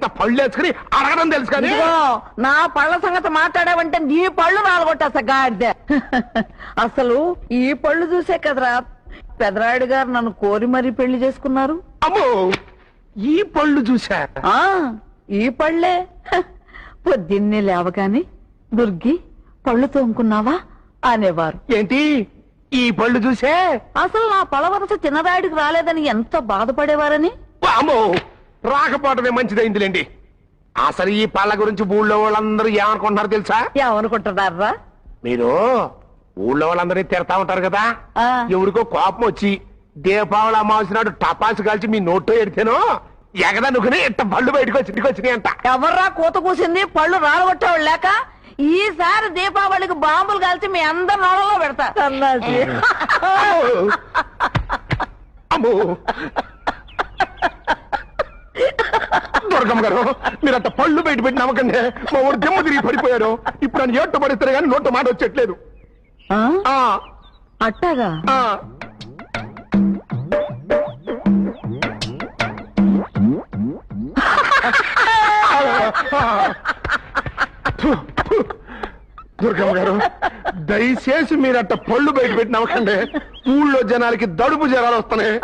పళ్ళు వేసుకుని అడగడం తెలుసు కానీ ఇదిగో, నా పళ్ళ సంగతి మాట్లాడావంటే నీ పళ్ళు నాలుగొట్టా గాడిదే. అసలు ఈ పళ్ళు చూసే కదరా పెదరాయుడు గారు నన్ను కోరి మరీ పెళ్లి చేసుకున్నారు. అమ్మో ఈ పళ్ళు చూసా. ఆ ఈ పళ్ళే. పొద్దున్నే లేవగాని దుర్గి పళ్ళు తోముకున్నావా అనేవారు. ఏంటి ఈ పళ్ళు చూసే? అసలు నా పళ్ళ వరస చిన్నరాయుడికి రాలేదని ఎంత బాధపడేవారని. అమ్మో రాకపోవటమే మంచిదైందిలేండి. అసలు ఈ పళ్ళ గురించి ఊళ్ళో వాళ్ళందరూ ఏమనుకుంటున్నారు తెలుసా? ఏమనుకుంటున్నారా? మీరు ఊళ్ళో వాళ్ళందరినీ తిడతా ఉంటారు కదా, ఆ. ఎవరికో కోపం వచ్చి దీపావళి అమావాస్య నాడు టపాసు కాల్చి మీ నోట్లో ఎడితేనో ఎగదనుకుని ఇట్ట పళ్ళు బయటకు వచ్చినాయి అంట. ఎవర్రా కూత కూసింది? పళ్ళు రాలగొట్టేవాళ్ళు లేక ఈసారి దీపావళికి బాంబులు కాల్చి మీ అందరి నోళ్ళలో పెడతా. సన్నాసి. అమ్మో దుర్గమ్మ గారు మీరు అంత పళ్ళు బయట పెట్టి నమ్మకండి. మా ఊరు దెమ్మ తిరిగి పడిపోయారు. ఇప్పుడు నన్ను ఏట్టు పడిస్తారు కానీ నోట మాట వచ్చేట్లేదు. ఆ? అట్టాగా? దుర్గమ్మ గారు దయచేసి మీరు అట్ట పళ్ళు బయట పెట్టి నమ్మకండి. ఊళ్ళో జనాలకి దడుపు జ్వరాలు వస్తున్నాయి.